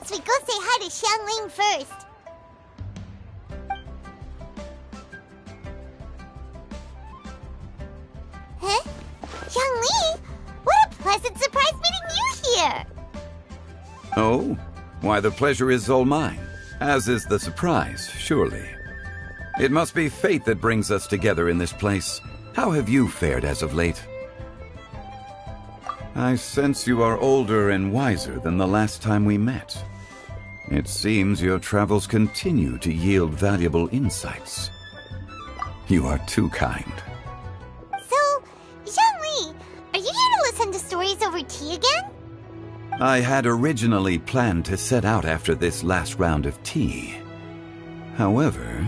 We go say hi to Xiangling first. Huh? Xiangling? What a pleasant surprise meeting you here! Oh? Why, the pleasure is all mine, as is the surprise, surely. It must be fate that brings us together in this place. How have you fared as of late? I sense you are older and wiser than the last time we met. It seems your travels continue to yield valuable insights. You are too kind. So, Xiangli, are you here to listen to stories over tea again? I had originally planned to set out after this last round of tea. However,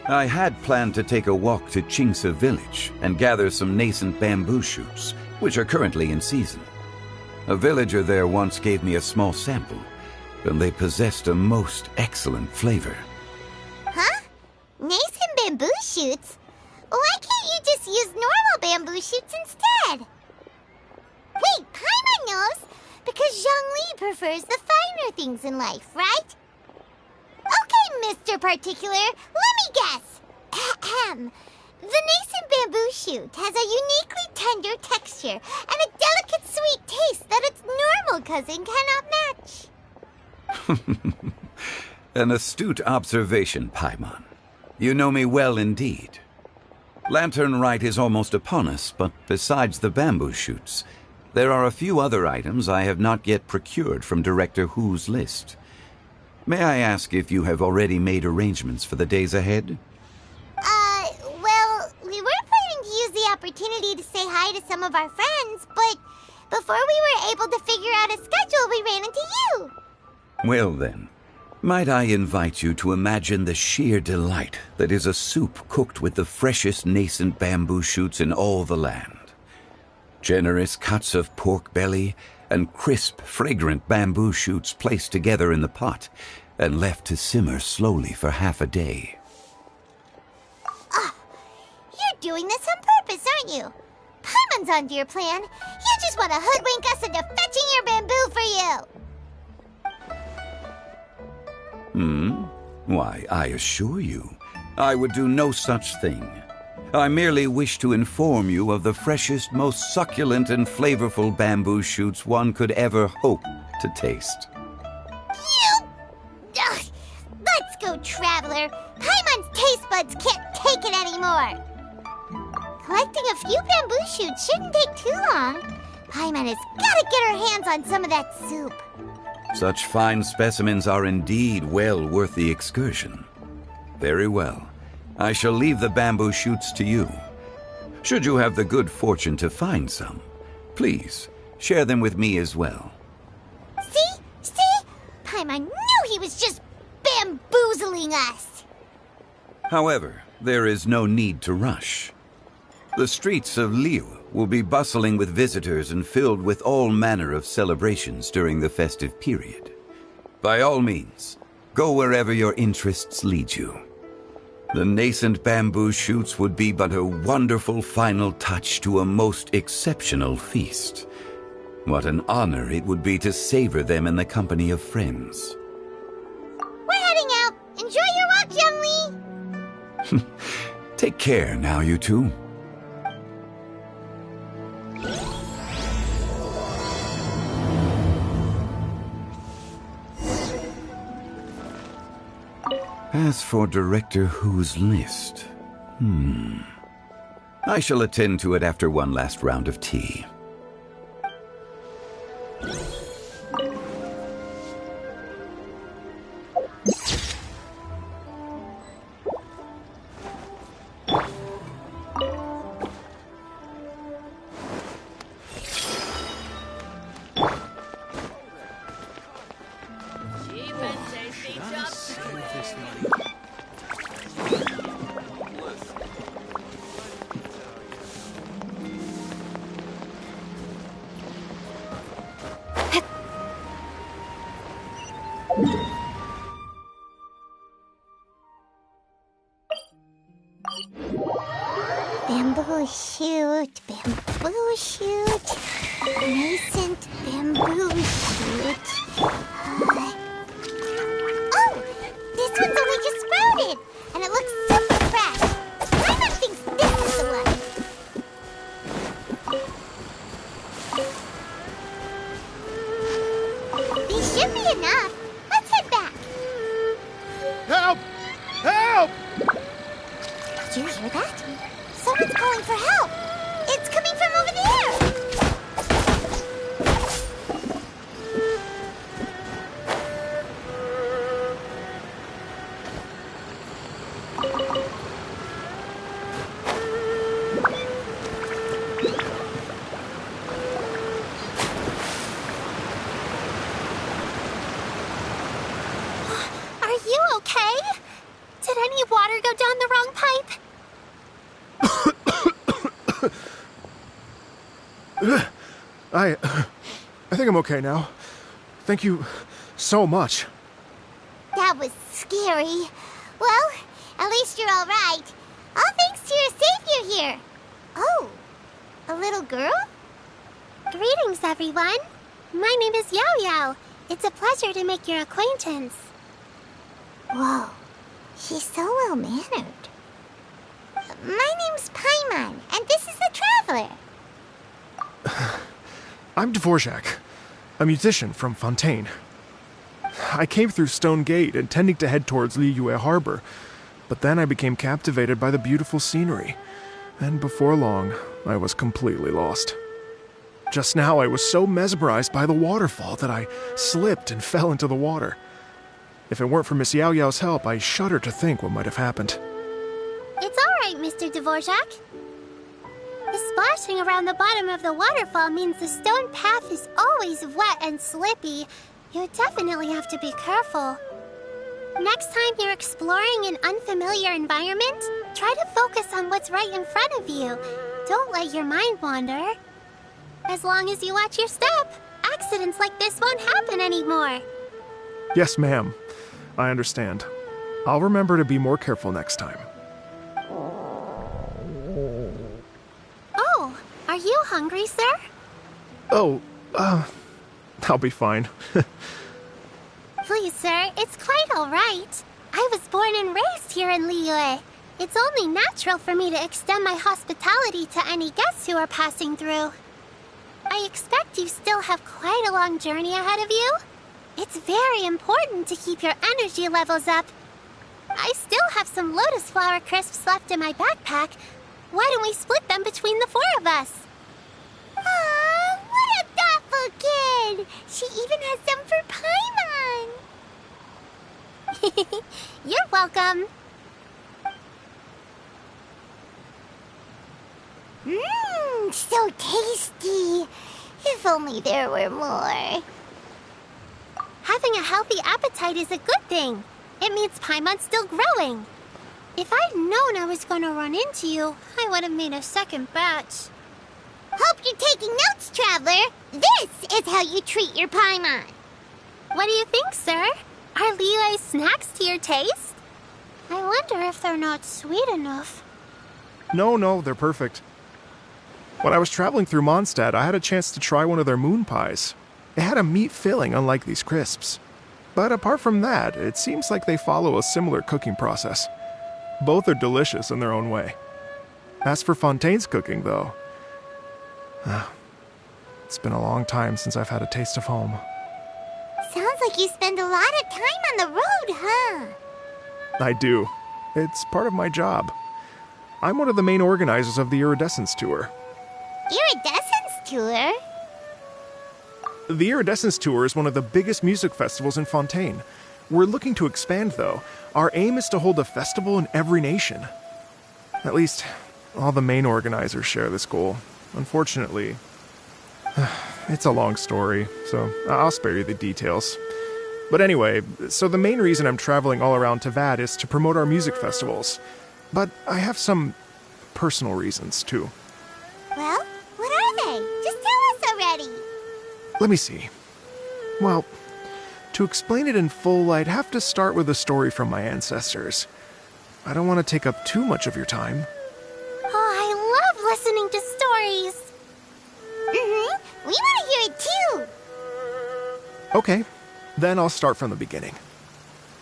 I had planned to take a walk to Qingse village and gather some nascent bamboo shoots, which are currently in season. A villager there once gave me a small sample, and they possessed a most excellent flavor. Huh? Nascent bamboo shoots? Why can't you just use normal bamboo shoots instead? Wait, Paimon knows! Because Zhongli prefers the finer things in life, right? Okay, Mr. Particular, let me guess. Ahem. The nascent bamboo shoot has a uniquely tender texture and a delicate sweet taste that its normal cousin cannot match. An astute observation, Paimon. You know me well indeed. Lantern Rite is almost upon us, but besides the bamboo shoots, there are a few other items I have not yet procured from Director Hu's list. May I ask if you have already made arrangements for the days ahead? Well, we were planning to use the opportunity to say hi to some of our friends, but before we were able to figure out a schedule, we ran into you. Well then, might I invite you to imagine the sheer delight that is a soup cooked with the freshest nascent bamboo shoots in all the land. Generous cuts of pork belly and crisp, fragrant bamboo shoots placed together in the pot and left to simmer slowly for half a day. You're doing this on purpose, aren't you? Paimon's onto your plan. You just want to hoodwink us into fetching your bamboo for you. Why, I assure you, I would do no such thing. I merely wish to inform you of the freshest, most succulent and flavorful bamboo shoots one could ever hope to taste. Ugh. Let's go, Traveler. Paimon's taste buds can't take it anymore. Collecting a few bamboo shoots shouldn't take too long. Paimon has got to get her hands on some of that soup. Such fine specimens are indeed well worth the excursion. Very well. I shall leave the bamboo shoots to you. Should you have the good fortune to find some, please share them with me as well. See? Paimon knew he was just bamboozling us. However, there is no need to rush. The streets of Liu will be bustling with visitors and filled with all manner of celebrations during the festive period. By all means, go wherever your interests lead you. The nascent bamboo shoots would be but a wonderful final touch to a most exceptional feast. What an honor it would be to savor them in the company of friends. We're heading out. Enjoy your walk, Young Lee. Take care now, you two. As for Director Hu's list, I shall attend to it after one last round of tea. this money. Bamboo shoot, bamboo shoot, nascent bamboo shoot. Oh! This one's only just sprouted, and it looks super fresh. Paimon thinks this is the one. These should be enough. Let's head back. Help! Help! Did you hear that? Someone's calling for help! It's coming from over there! Are you okay? Did any water go down the wrong pipe? I think I'm okay now. Thank you so much. That was scary. Well, at least you're all right. All thanks to your savior here. Oh, a little girl? Greetings, everyone. My name is Yao Yao. It's a pleasure to make your acquaintance. Whoa, she's so well-mannered. My name's Paimon, and this is the Traveler. I'm Dvorak, a musician from Fontaine. I came through Stone Gate intending to head towards Liyue Harbor, but then I became captivated by the beautiful scenery, and before long, I was completely lost. Just now, I was so mesmerized by the waterfall that I slipped and fell into the water. If it weren't for Miss Yao Yao's help, I shudder to think what might have happened. It's all right, Mr. Dvorak. The splashing around the bottom of the waterfall means the stone path is always wet and slippy. You definitely have to be careful. Next time you're exploring an unfamiliar environment, try to focus on what's right in front of you. Don't let your mind wander. As long as you watch your step, accidents like this won't happen anymore. Yes, ma'am. I understand. I'll remember to be more careful next time. Oh, are you hungry, sir? Oh, I'll be fine. Please, sir, it's quite all right. I was born and raised here in Liyue. It's only natural for me to extend my hospitality to any guests who are passing through. I expect you still have quite a long journey ahead of you. It's very important to keep your energy levels up. I still have some lotus flower crisps left in my backpack. Why don't we split them between the four of us? Aw, what a thoughtful kid! She even has some for Paimon! You're welcome. Mmm, so tasty. If only there were more. Having a healthy appetite is a good thing. It means Paimon's still growing. If I'd known I was going to run into you, I would have made a second batch. Hope you're taking notes, Traveler. This is how you treat your Paimon. What do you think, sir? Are Liyue's snacks to your taste? I wonder if they're not sweet enough. No, they're perfect. When I was traveling through Mondstadt, I had a chance to try one of their moon pies. It had a meat filling, unlike these crisps. But apart from that, it seems like they follow a similar cooking process. Both are delicious in their own way. As for Fontaine's cooking, though, it's been a long time since I've had a taste of home. Sounds like you spend a lot of time on the road, huh? I do. It's part of my job. I'm one of the main organizers of the Iridescence Tour. Iridescence Tour? The Iridescence Tour is one of the biggest music festivals in Fontaine. We're looking to expand, though. Our aim is to hold a festival in every nation. At least, all the main organizers share this goal. Unfortunately, it's a long story, so I'll spare you the details. But anyway, so the main reason I'm traveling all around Tavad is to promote our music festivals. But I have some personal reasons, too. Well, what are they? Just tell us already. Let me see. Well, to explain it in full, I'd have to start with a story from my ancestors. I don't want to take up too much of your time. Oh, I love listening to stories. We want to hear it too. Okay, then I'll start from the beginning.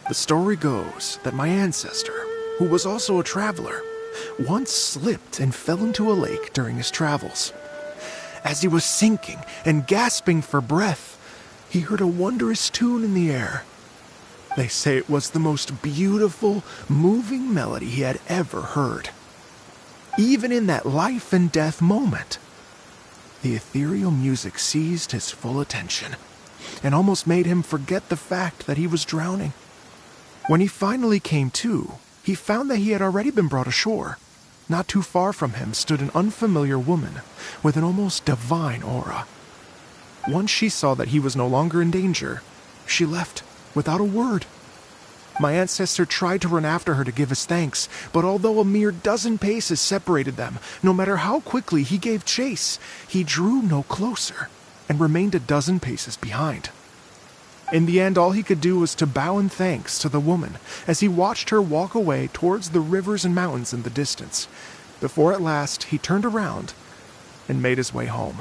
The story goes that my ancestor, who was also a traveler, once slipped and fell into a lake during his travels. As he was sinking and gasping for breath, he heard a wondrous tune in the air. They say it was the most beautiful, moving melody he had ever heard. Even in that life and death moment, the ethereal music seized his full attention and almost made him forget the fact that he was drowning. When he finally came to, he found that he had already been brought ashore. Not too far from him stood an unfamiliar woman with an almost divine aura. Once she saw that he was no longer in danger, she left without a word. My ancestor tried to run after her to give his thanks, but although a mere dozen paces separated them, no matter how quickly he gave chase, he drew no closer and remained a dozen paces behind. In the end, all he could do was to bow in thanks to the woman as he watched her walk away towards the rivers and mountains in the distance, before at last he turned around and made his way home.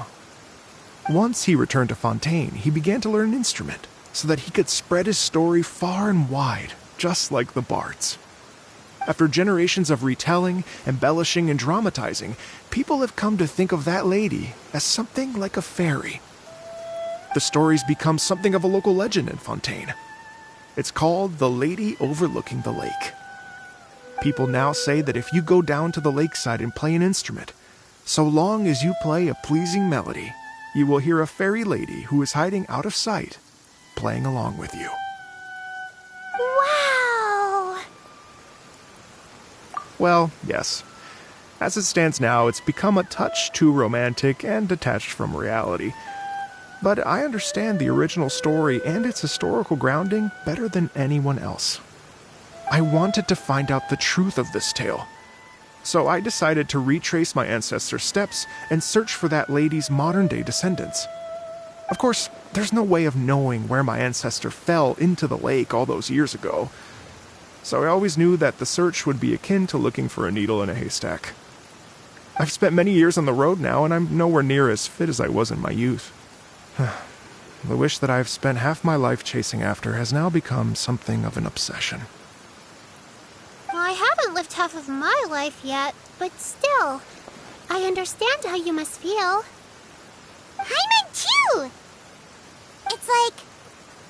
Once he returned to Fontaine, he began to learn an instrument so that he could spread his story far and wide, just like the bards. After generations of retelling, embellishing, and dramatizing, people have come to think of that lady as something like a fairy. The story's become something of a local legend in Fontaine. It's called The Lady Overlooking the Lake. People now say that if you go down to the lakeside and play an instrument, so long as you play a pleasing melody, you will hear a fairy lady who is hiding out of sight, playing along with you. Wow! Well, yes. As it stands now, it's become a touch too romantic and detached from reality. But I understand the original story and its historical grounding better than anyone else. I wanted to find out the truth of this tale. So I decided to retrace my ancestors' steps and search for that lady's modern-day descendants. Of course, there's no way of knowing where my ancestor fell into the lake all those years ago. So I always knew that the search would be akin to looking for a needle in a haystack. I've spent many years on the road now, and I'm nowhere near as fit as I was in my youth. The wish that I've spent half my life chasing after has now become something of an obsession. I haven't lived half of my life yet, but still, I understand how you must feel. Hyman too! It's like...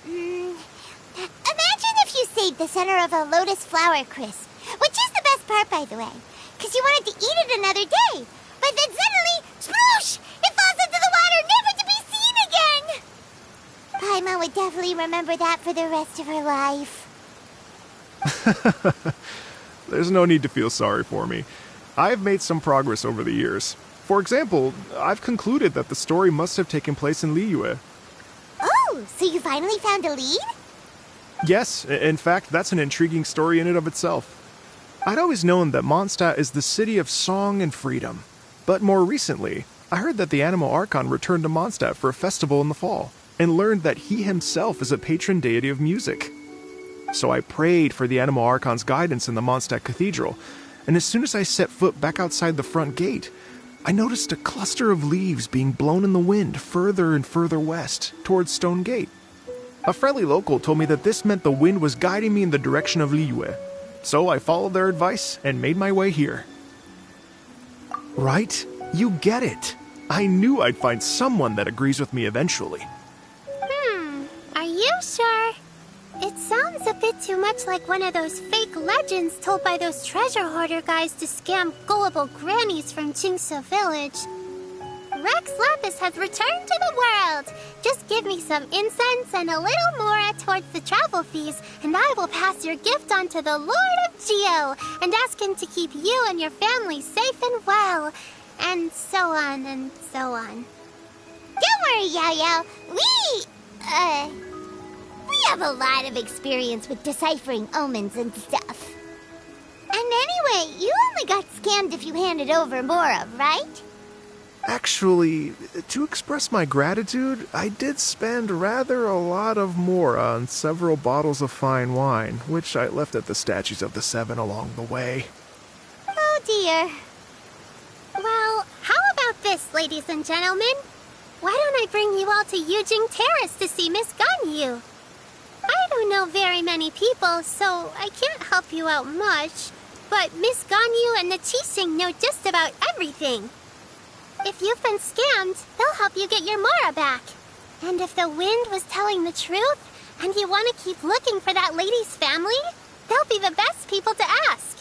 imagine if you saved the center of a lotus flower crisp, which is the best part, by the way, because you wanted to eat it another day. But then suddenly, sploosh! It falls into the water, never to be seen again! Paimon would definitely remember that for the rest of her life. There's no need to feel sorry for me. I've made some progress over the years. For example, I've concluded that the story must have taken place in Liyue. Oh, so you finally found a lead? Yes, in fact, that's an intriguing story in and of itself. I'd always known that Mondstadt is the city of song and freedom. But more recently, I heard that the Animal Archon returned to Mondstadt for a festival in the fall, and learned that he himself is a patron deity of music. So I prayed for the Animal Archon's guidance in the Mondstadt Cathedral, and as soon as I set foot back outside the front gate, I noticed a cluster of leaves being blown in the wind further and further west, towards Stone Gate. A friendly local told me that this meant the wind was guiding me in the direction of Liyue, so I followed their advice and made my way here. Right? You get it. I knew I'd find someone that agrees with me eventually. Are you sure? It sounds a bit too much like one of those fake legends told by those treasure hoarder guys to scam gullible grannies from Qingse Village. Rex Lapis has returned to the world. Just give me some incense and a little more towards the travel fees, and I will pass your gift on to the Lord of Geo and ask him to keep you and your family safe and well. And so on and so on. Don't worry, Yao Yao. We have a lot of experience with deciphering omens and stuff. And anyway, you only got scammed if you handed over Mora, right? Actually, to express my gratitude, I did spend rather a lot of Mora on several bottles of fine wine, which I left at the Statues of the Seven along the way. Oh dear. Well, how about this, ladies and gentlemen? Why don't I bring you all to Yujing Terrace to see Miss Ganyu? I don't know very many people, so I can't help you out much. But Miss Ganyu and the Qixing know just about everything. If you've been scammed, they'll help you get your Mora back. And if the wind was telling the truth, and you want to keep looking for that lady's family, they'll be the best people to ask.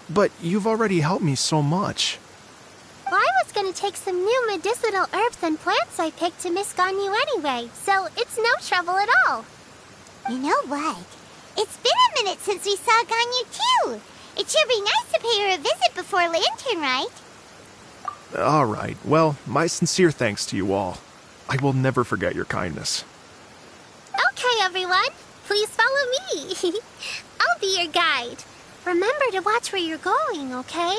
But you've already helped me so much. Well, I was going to take some new medicinal herbs and plants I picked to Miss Ganyu anyway, so it's no trouble at all. You know what? It's been a minute since we saw Ganyu too. It should be nice to pay her a visit before Lantern Rite. All right. Well, my sincere thanks to you all. I will never forget your kindness. Okay, everyone. Please follow me. I'll be your guide. Remember to watch where you're going, okay?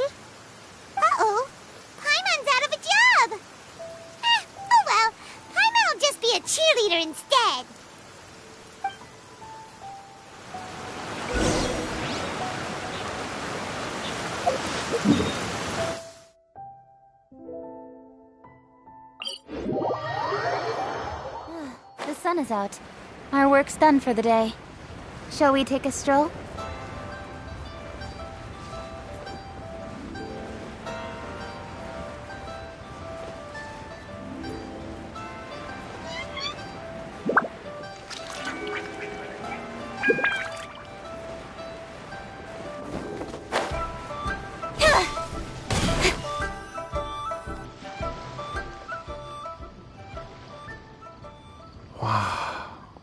Uh-oh. Paimon's out of a job. Oh well. Paimon will just be a cheerleader instead. The sun is out. Our work's done for the day. Shall we take a stroll?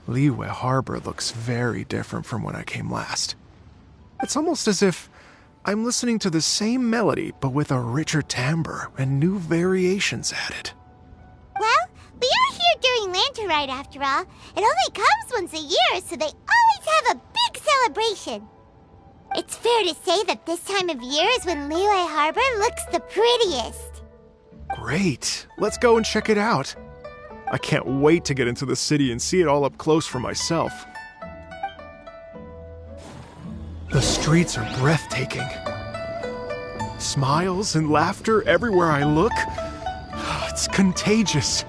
Liyue Harbor looks very different from when I came last. It's almost as if I'm listening to the same melody, but with a richer timbre and new variations added. Well, we are here during Lantern Rite after all. It only comes once a year, so they always have a big celebration. It's fair to say that this time of year is when Liyue Harbor looks the prettiest. Great. Let's go and check it out. I can't wait to get into the city and see it all up close for myself. The streets are breathtaking. Smiles and laughter everywhere I look. It's contagious.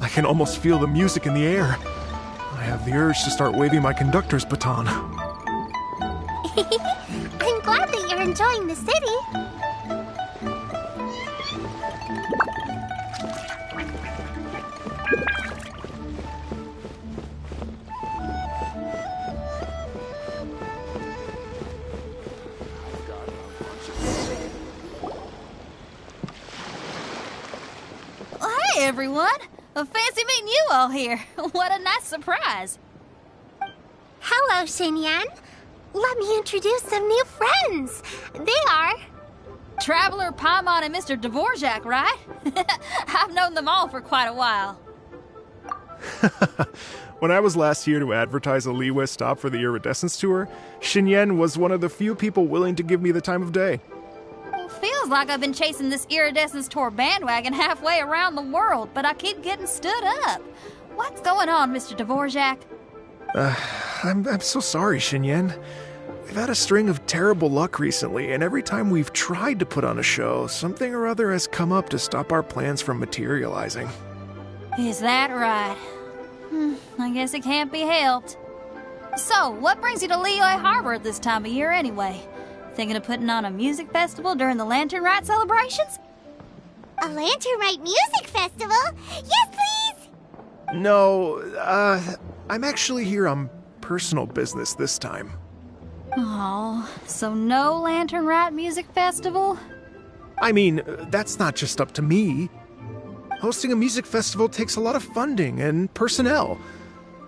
I can almost feel the music in the air. I have the urge to start waving my conductor's baton. I'm glad that you're enjoying the city. Hey everyone! Fancy meeting you all here. What a nice surprise. Hello, Xinyan. Let me introduce some new friends. They are... Traveler, Paimon, and Mr. Dvorak, right? I've known them all for quite a while. When I was last here to advertise a Liyue stop for the Iridescence Tour, Xinyan was one of the few people willing to give me the time of day. Feels like I've been chasing this Iridescence Tour bandwagon halfway around the world, but I keep getting stood up. What's going on, Mr. Dvorak? I'm so sorry, Xinyan. We've had a string of terrible luck recently, and every time we've tried to put on a show, something or other has come up to stop our plans from materializing. Is that right? I guess it can't be helped. So, what brings you to Liyue Harbor at this time of year anyway? Thinking of putting on a music festival during the Lantern Rite celebrations? A Lantern Rite music festival? Yes, please! No, I'm actually here on personal business this time. Oh, so no Lantern Rite music festival? I mean, that's not just up to me. Hosting a music festival takes a lot of funding and personnel.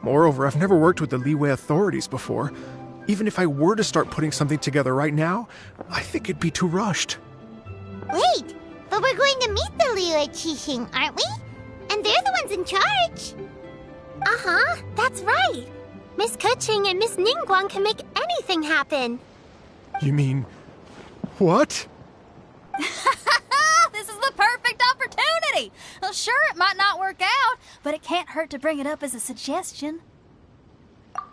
Moreover, I've never worked with the Liyue authorities before. Even if I were to start putting something together right now, I think it'd be too rushed. Wait, but we're going to meet the Liyue Qixing, aren't we? And they're the ones in charge. Uh-huh, that's right. Miss Keqing and Miss Ningguang can make anything happen. You mean... what? This is the perfect opportunity! Well, sure, it might not work out, but it can't hurt to bring it up as a suggestion.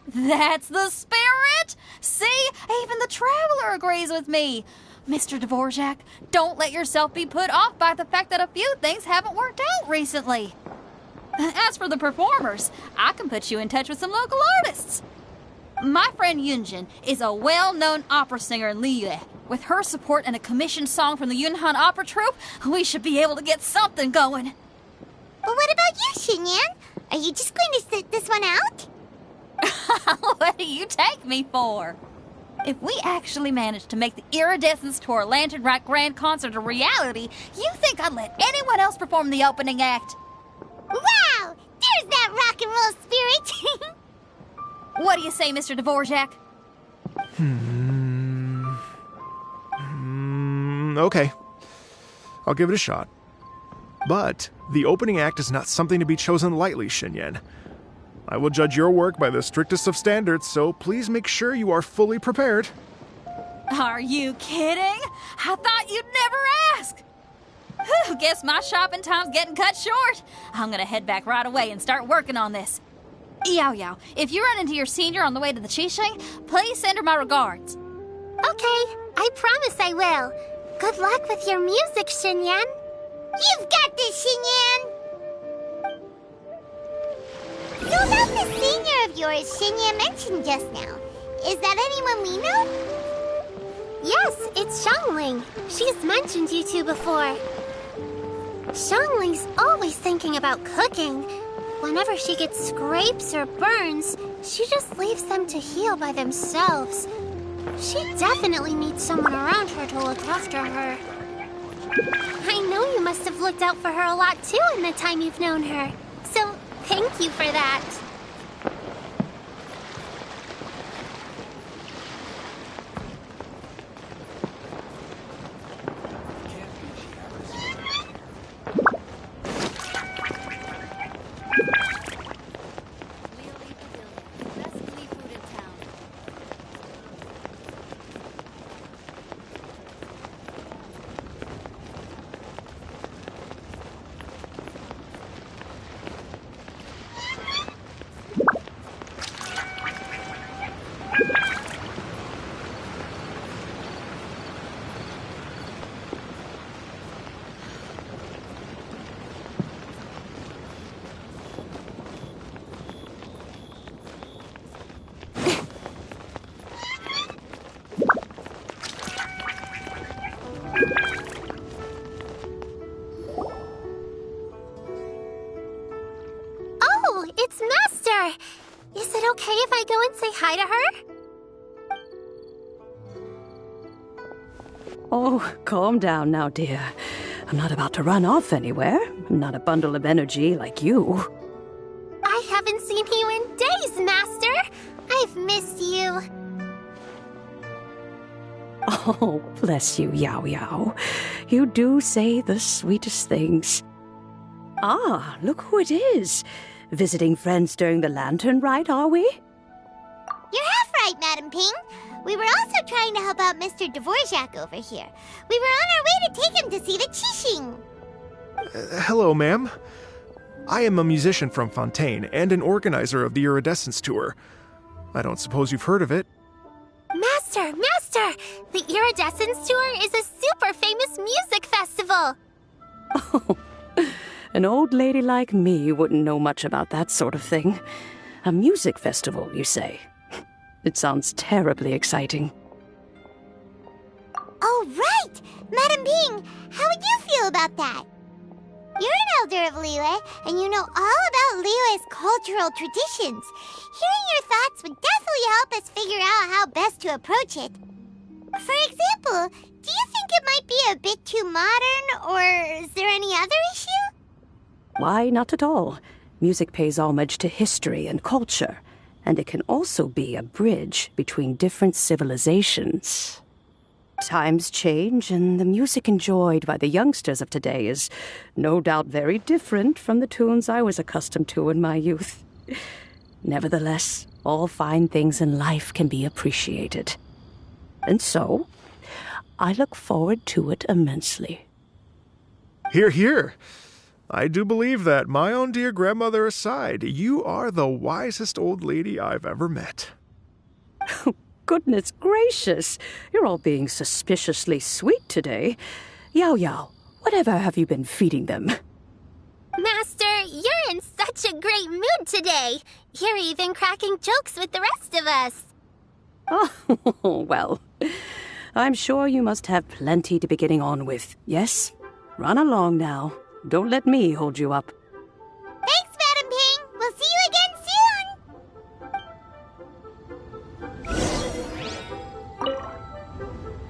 That's the spirit! See? Even the Traveler agrees with me. Mr. Dvorak, don't let yourself be put off by the fact that a few things haven't worked out recently. As for the performers, I can put you in touch with some local artists. My friend Yunjin is a well-known opera singer in Liyue. With her support and a commissioned song from the Yunhan Opera Troupe, we should be able to get something going. But what about you, Xinyan? Are you just going to sit this one out? What do you take me for? If we actually manage to make the Iridescence Tour Lantern Rite Grand Concert a reality, you think I'd let anyone else perform the opening act? Wow! There's that rock and roll spirit! What do you say, Mr. Dvorak? Okay. I'll give it a shot. But the opening act is not something to be chosen lightly, Xinyan. I will judge your work by the strictest of standards, so please make sure you are fully prepared. Are you kidding? I thought you'd never ask. Whew, guess my shopping time's getting cut short. I'm gonna head back right away and start working on this. Yao Yao, if you run into your senior on the way to the Qixing, please send her my regards. Okay, I promise I will. Good luck with your music, Xinyan. You've got this, Xinyan! So about the senior of yours Xinyan mentioned just now, is that anyone we know? Yes, it's Xiangling. She's mentioned you two before. Xiangling's always thinking about cooking. Whenever she gets scrapes or burns, she just leaves them to heal by themselves. She definitely needs someone around her to look after her. I know you must have looked out for her a lot too in the time you've known her. So, thank you for that. It's Master! Is it okay if I go and say hi to her? Oh, calm down now, dear. I'm not about to run off anywhere. I'm not a bundle of energy like you. I haven't seen you in days, Master! I've missed you. Oh, bless you, Yao Yao. You do say the sweetest things. Ah, look who it is. Visiting friends during the Lantern Rite, are we? You're half right, Madam Ping. We were also trying to help out Mr. Dvorak over here. We were on our way to take him to see the Qixing. Hello, ma'am. I am a musician from Fontaine and an organizer of the Iridescence Tour. I don't suppose you've heard of it. Master! The Iridescence Tour is a super famous music festival! Oh, an old lady like me wouldn't know much about that sort of thing. A music festival, you say? It sounds terribly exciting. Oh, right! Madam Ping, how would you feel about that? You're an elder of Liyue, and you know all about Liyue's cultural traditions. Hearing your thoughts would definitely help us figure out how best to approach it. For example, do you think it might be a bit too modern, or is there any other issue? Why, not at all. Music pays homage to history and culture, and it can also be a bridge between different civilizations. Times change, and the music enjoyed by the youngsters of today is no doubt very different from the tunes I was accustomed to in my youth. Nevertheless, all fine things in life can be appreciated. And so, I look forward to it immensely. Hear, hear. I do believe that, my own dear grandmother aside, you are the wisest old lady I've ever met. Goodness gracious, you're all being suspiciously sweet today. Yao Yao, whatever have you been feeding them? Master, you're in such a great mood today. You're even cracking jokes with the rest of us. Oh, well, I'm sure you must have plenty to be getting on with. Yes? Run along now. Don't let me hold you up. Thanks, Madam Ping. We'll see you again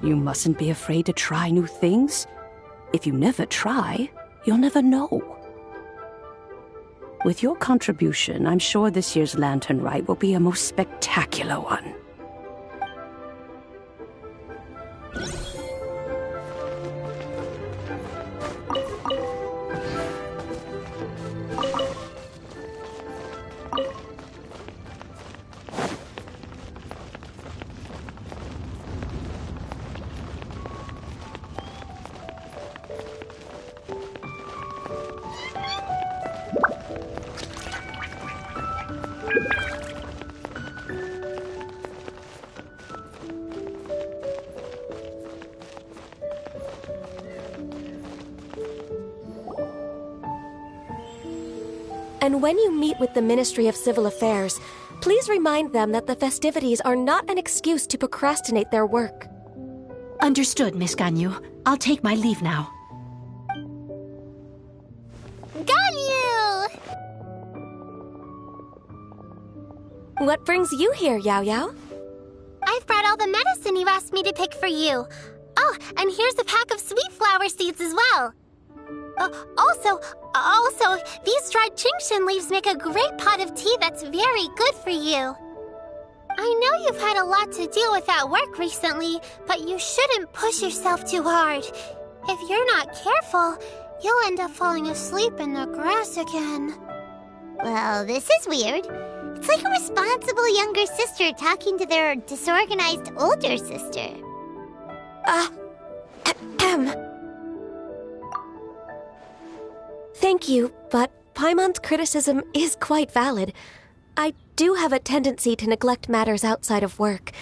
soon. You mustn't be afraid to try new things. If you never try, you'll never know. With your contribution, I'm sure this year's Lantern Rite will be a most spectacular one. And when you meet with the Ministry of Civil Affairs, please remind them that the festivities are not an excuse to procrastinate their work. Understood, Miss Ganyu. I'll take my leave now. Ganyu! What brings you here, Yao Yao? I've brought all the medicine you asked me to pick for you. Oh, and here's a pack of sweet flower seeds as well. Also, these dried Genshin leaves make a great pot of tea that's very good for you. I know you've had a lot to deal with at work recently, but you shouldn't push yourself too hard. If you're not careful, you'll end up falling asleep in the grass again. Well, this is weird. It's like a responsible younger sister talking to their disorganized older sister. Thank you, but Paimon's criticism is quite valid. I do have a tendency to neglect matters outside of work,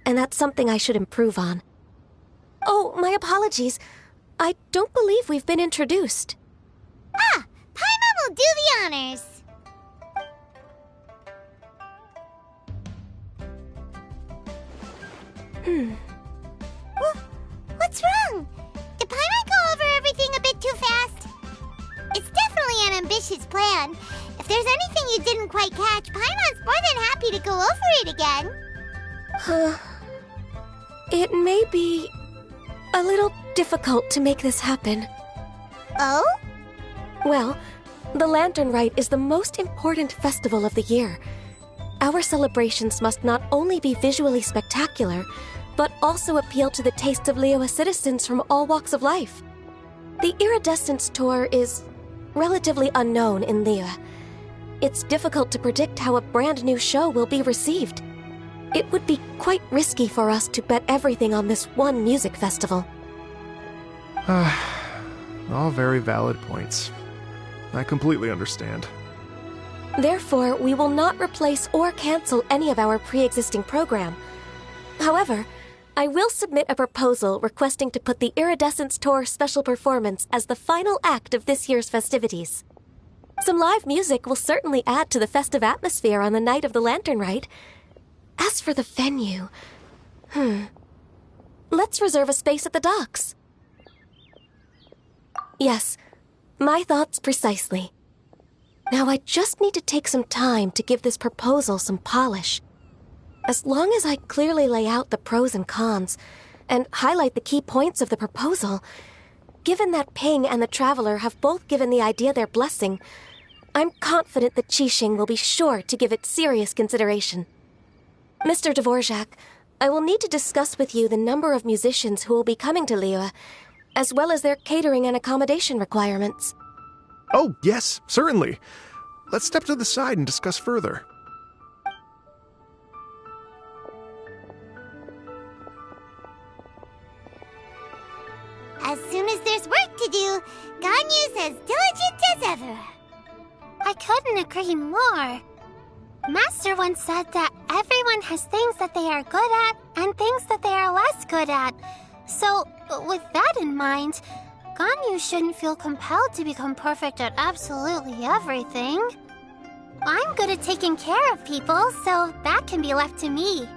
and that's something I should improve on. Oh, my apologies. I don't believe we've been introduced. Ah, Paimon will do the honors. What's wrong? Did Paimon go over everything a bit too fast? It's definitely an ambitious plan. If there's anything you didn't quite catch, Paimon's more than happy to go over it again. It may be a little difficult to make this happen. Oh? Well, the Lantern Rite is the most important festival of the year. Our celebrations must not only be visually spectacular, but also appeal to the tastes of Liyue citizens from all walks of life. The Iridescence Tour is relatively unknown in Liyue. It's difficult to predict how a brand new show will be received. It would be quite risky for us to bet everything on this one music festival. All very valid points. I completely understand. Therefore, we will not replace or cancel any of our pre-existing program. However, I will submit a proposal requesting to put the Iridescence Tour special performance as the final act of this year's festivities. Some live music will certainly add to the festive atmosphere on the night of the Lantern Rite. As for the venue, let's reserve a space at the docks. Yes, my thoughts precisely. Now I just need to take some time to give this proposal some polish. As long as I clearly lay out the pros and cons, and highlight the key points of the proposal, given that Ping and the Traveler have both given the idea their blessing, I'm confident that Qixing will be sure to give it serious consideration. Mr. Dvorak, I will need to discuss with you the number of musicians who will be coming to Liyue, as well as their catering and accommodation requirements. Oh, yes, certainly. let's step to the side and discuss further. As soon as there's work to do, Ganyu's as diligent as ever. I couldn't agree more. Master once said that everyone has things that they are good at and things that they are less good at. So, with that in mind, Ganyu shouldn't feel compelled to become perfect at absolutely everything. I'm good at taking care of people, so that can be left to me.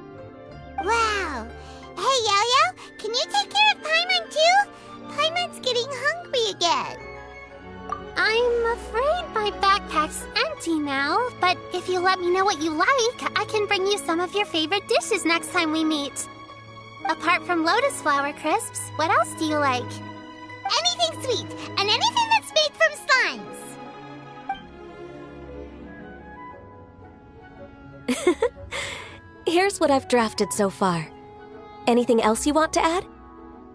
Wow. Hey, Yo-Yo, can you take care of Paimon too? Paimon's getting hungry again. I'm afraid my backpack's empty now, but if you let me know what you like, I can bring you some of your favorite dishes next time we meet. Apart from lotus flower crisps, what else do you like? Anything sweet, and anything that's made from slimes. Here's what I've drafted so far. Anything else you want to add?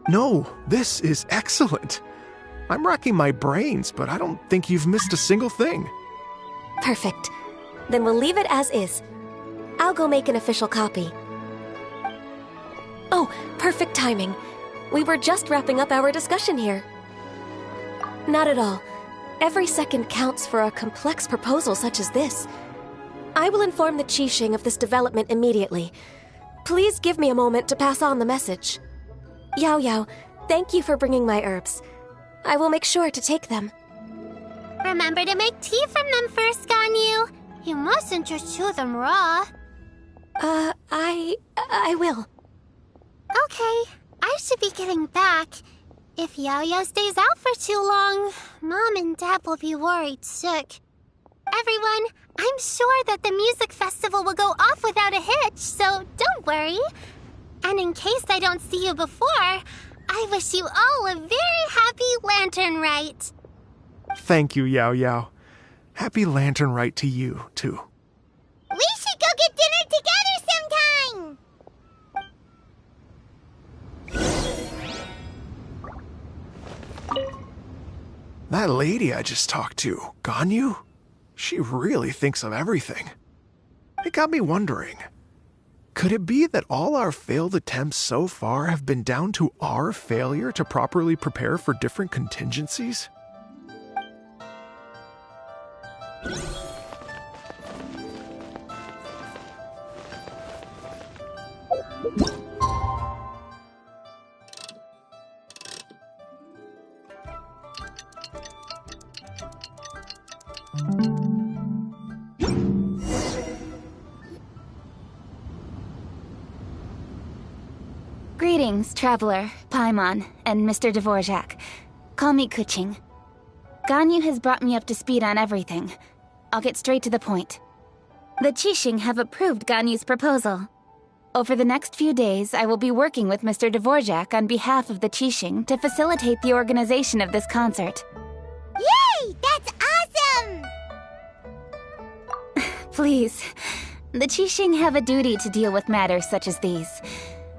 No, this is excellent. I'm racking my brains, but I don't think you've missed a single thing. Perfect. Then we'll leave it as is. I'll go make an official copy. Oh, perfect timing. We were just wrapping up our discussion here. Not at all. Every second counts for a complex proposal such as this. I will inform the Qixing of this development immediately. Please give me a moment to pass on the message. Yao Yao, thank you for bringing my herbs. I will make sure to take them. Remember to make tea from them first, Ganyu. You mustn't just chew them raw. I will. Okay, I should be getting back. If Yao-Yao stays out for too long, Mom and Dad will be worried sick. Everyone, I'm sure that the music festival will go off without a hitch, so don't worry. And in case I don't see you before, I wish you all a very happy Lantern Rite. Thank you, Yao Yao. Happy Lantern Rite to you, too. We should go get dinner sometime! That lady I just talked to, Ganyu, she really thinks of everything. It got me wondering, could it be that all our failed attempts so far have been down to our failure to properly prepare for different contingencies? Greetings, Traveler, Paimon, and Mr. Dvorak. Call me Kuching. Ganyu has brought me up to speed on everything. I'll get straight to the point. The Qixing have approved Ganyu's proposal. Over the next few days, I will be working with Mr. Dvorak on behalf of the Qixing to facilitate the organization of this concert. Yay! That's awesome! Please, the Qixing have a duty to deal with matters such as these.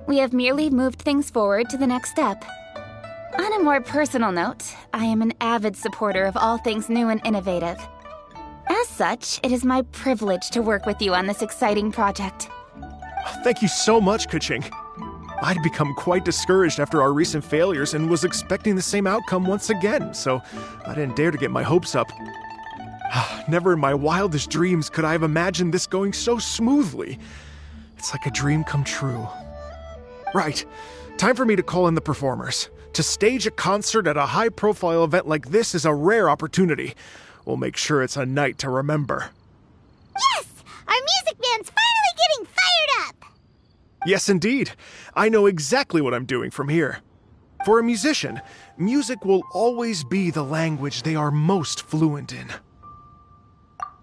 We have merely moved things forward to the next step. On a more personal note, I am an avid supporter of all things new and innovative. As such, it is my privilege to work with you on this exciting project. Thank you so much, Kuching. I'd become quite discouraged after our recent failures and was expecting the same outcome once again, so I didn't dare to get my hopes up. Never in my wildest dreams could I have imagined this going so smoothly. It's like a dream come true. Right. Time for me to call in the performers. To stage a concert at a high-profile event like this is a rare opportunity. We'll make sure it's a night to remember. Yes! Our music band's finally getting fired up! Yes, indeed. I know exactly what I'm doing from here. For a musician, music will always be the language they are most fluent in.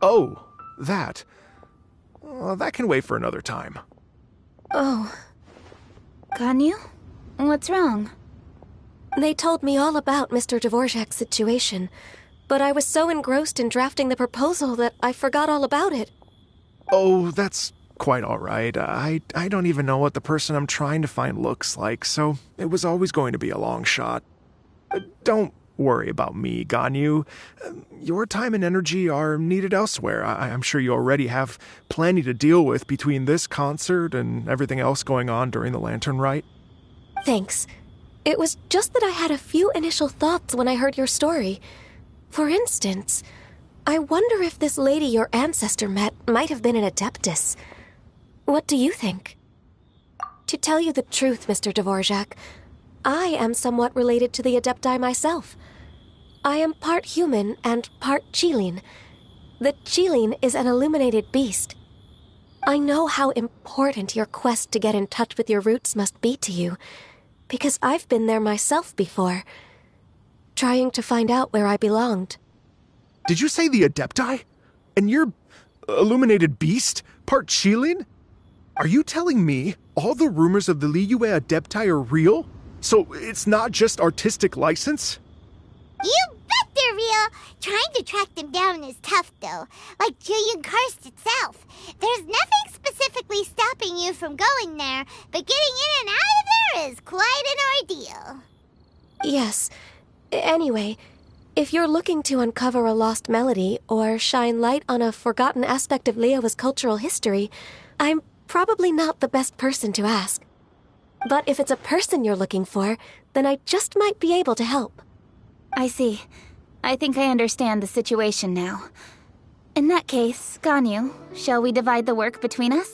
Oh, that. That can wait for another time. Oh. Ganyu? What's wrong? They told me all about Mr. Dvorak's situation, but I was so engrossed in drafting the proposal that I forgot all about it. Oh, that's quite all right. I don't even know what the person I'm trying to find looks like, so it was always going to be a long shot. Don't worry about me, Ganyu. Your time and energy are needed elsewhere. I'm sure you already have plenty to deal with between this concert and everything else going on during the Lantern Rite. Thanks. It was just that I had a few initial thoughts when I heard your story. For instance, I wonder if this lady your ancestor met might have been an Adeptus. What do you think? To tell you the truth, Mr. Dvorak, I am somewhat related to the Adepti myself. I am part human and part Qilin. The Qilin is an illuminated beast. I know how important your quest to get in touch with your roots must be to you, because I've been there myself before, trying to find out where I belonged. Did you say the Adepti? And you're illuminated beast? Part Qilin? Are you telling me all the rumors of the Liyue Adepti are real? So it's not just artistic license? You bet they're real! Trying to track them down is tough, though. Like Julian Karst itself. There's nothing specifically stopping you from going there, but getting in and out of there is quite an ordeal. Yes. Anyway, if you're looking to uncover a lost melody or shine light on a forgotten aspect of Liyue's cultural history, I'm probably not the best person to ask. But if it's a person you're looking for, then I just might be able to help. I see. I think I understand the situation now. In that case, Ganyu, shall we divide the work between us?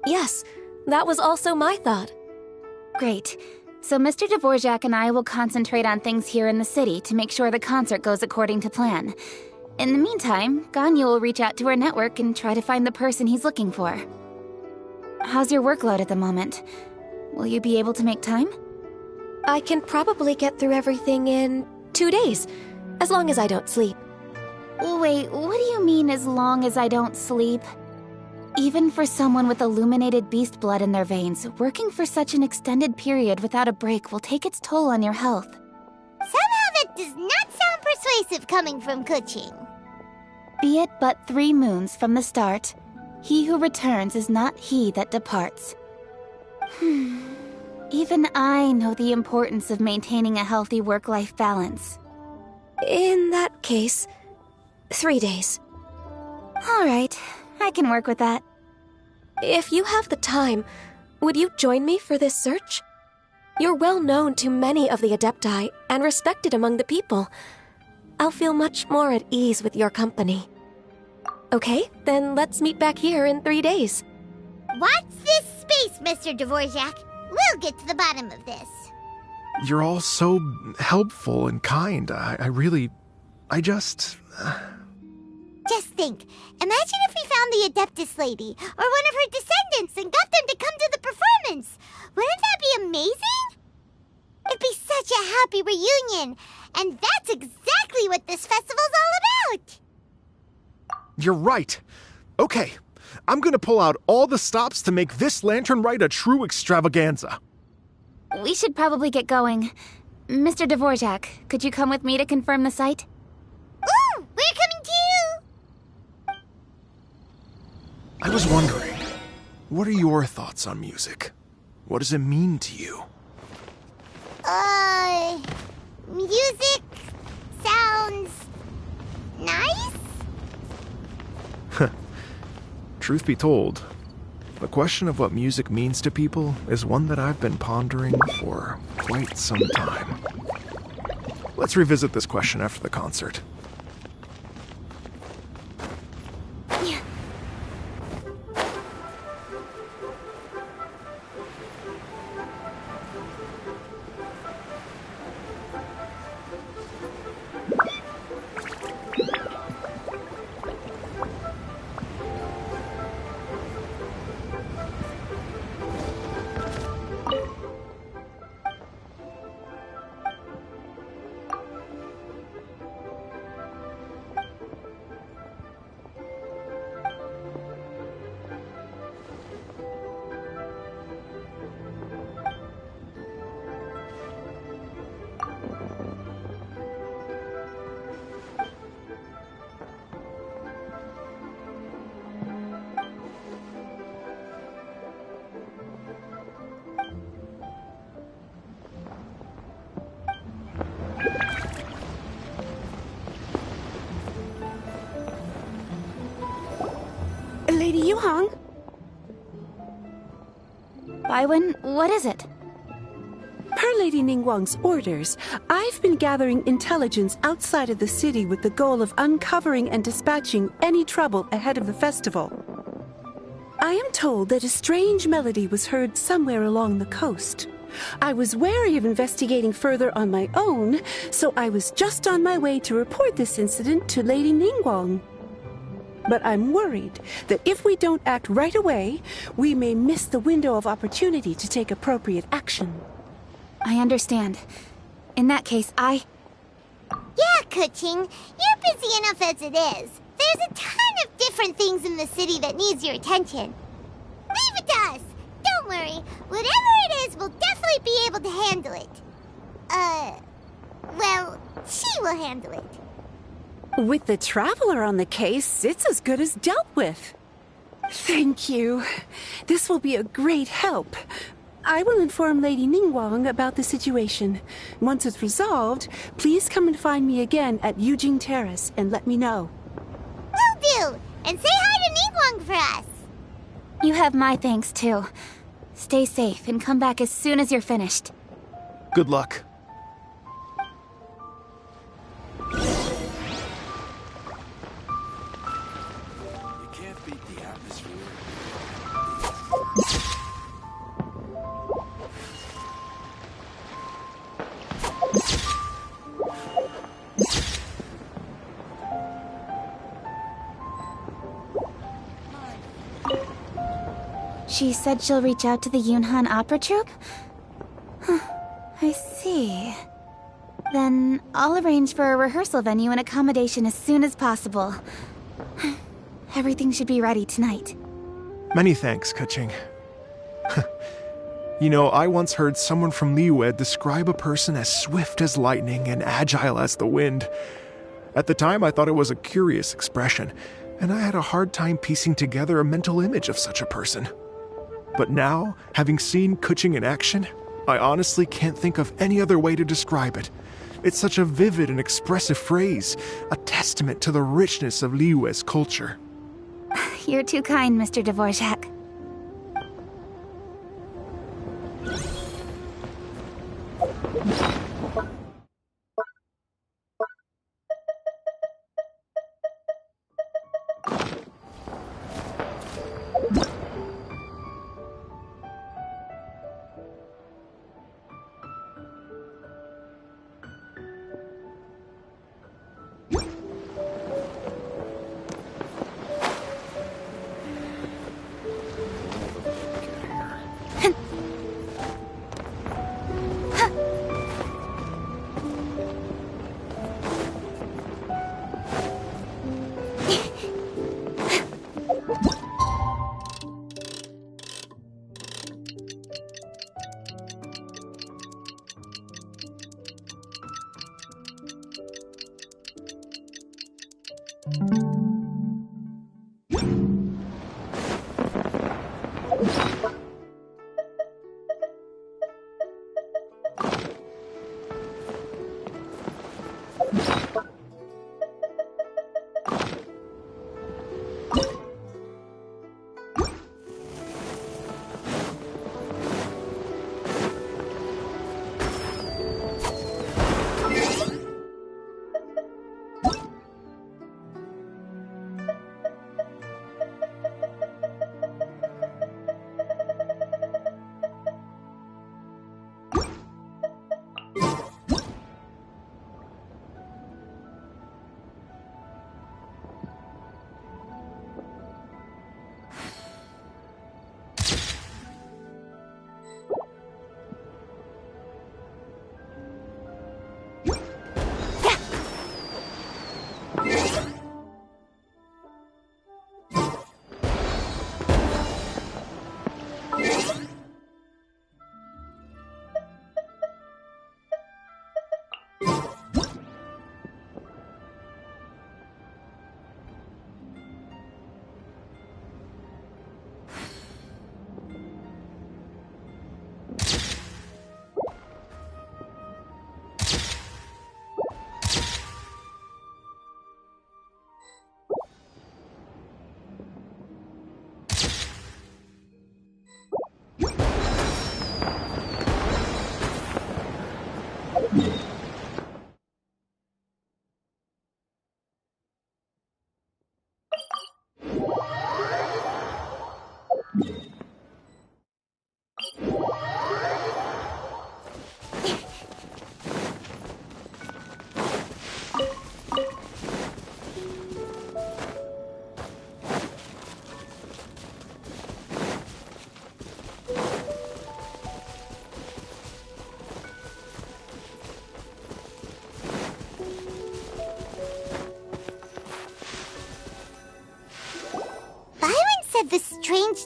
Yes, that was also my thought. Great. So Mr. Dvorak and I will concentrate on things here in the city to make sure the concert goes according to plan. In the meantime, Ganyu will reach out to her network and try to find the person he's looking for. How's your workload at the moment? Will you be able to make time? I can probably get through everything in 2 days, as long as I don't sleep. Wait, what do you mean as long as I don't sleep? Even for someone with illuminated beast blood in their veins, working for such an extended period without a break will take its toll on your health. Somehow that does not sound persuasive coming from Kuching. Be it but 3 moons from the start, he who returns is not he that departs. Even I know the importance of maintaining a healthy work-life balance. In that case, 3 days. All right, I can work with that. If you have the time, would you join me for this search? You're well known to many of the Adepti and respected among the people. I'll feel much more at ease with your company. Okay, then let's meet back here in 3 days. Watch this space, Mr. Dvorak. We'll get to the bottom of this. You're all so helpful and kind. Just think, imagine if we found the Adeptus lady, or one of her descendants, and got them to come to the performance. Wouldn't that be amazing? It'd be such a happy reunion, and that's exactly what this festival's all about. You're right. Okay, I'm gonna pull out all the stops to make this Lantern Rite a true extravaganza. We should probably get going. Mr. Dvorak, could you come with me to confirm the site? Ooh, we're coming too! I was wondering, what are your thoughts on music? What does it mean to you? Music sounds nice? Truth be told, the question of what music means to people is one that I've been pondering for quite some time. Let's revisit this question after the concert. Lady Yuhang. Baiwen, what is it? Per Lady Ningguang's orders, I've been gathering intelligence outside of the city with the goal of uncovering and dispatching any trouble ahead of the festival. I am told that a strange melody was heard somewhere along the coast. I was wary of investigating further on my own, so I was just on my way to report this incident to Lady Ningguang. But I'm worried that if we don't act right away, we may miss the window of opportunity to take appropriate action. I understand. In that case, Yeah, Kuching, you're busy enough as it is. There's a ton of different things in the city that needs your attention. Leave it to us. Don't worry. Whatever it is, we'll definitely be able to handle it. Well, she will handle it. With the Traveler on the case, it's as good as dealt with. Thank you. This will be a great help. I will inform Lady Ningguang about the situation. Once it's resolved, please come and find me again at Yujing Terrace and let me know. Will do! And say hi to Ningguang for us! you have my thanks too. Stay safe and come back as soon as you're finished. Good luck. She said she'll reach out to the Yunhan Opera Troupe? I see. Then I'll arrange for a rehearsal venue and accommodation as soon as possible. Everything should be ready tonight. Many thanks, Kuching. You know, I once heard someone from Liyue describe a person as swift as lightning and agile as the wind. At the time, I thought it was a curious expression, and I had a hard time piecing together a mental image of such a person. But now, having seen Kuching in action, I honestly can't think of any other way to describe it. It's such a vivid and expressive phrase, a testament to the richness of Liyue's culture. You're too kind, Mr. Dvorak.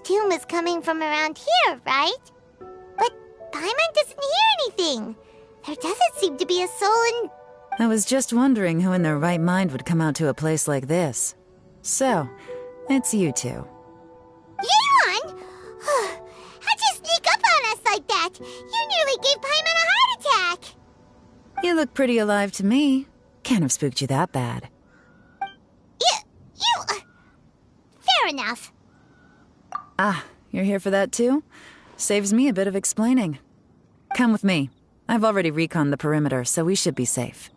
tomb is coming from around here, right? But Paimon doesn't hear anything. There doesn't seem to be a soul in... I was just wondering who in their right mind would come out to a place like this. So, it's you two. Yeon! How'd you sneak up on us like that? You nearly gave Paimon a heart attack! You look pretty alive to me. Can't have spooked you that bad. Fair enough. Ah, you're here for that too? Saves me a bit of explaining. Come with me. I've already reconned the perimeter, so we should be safe.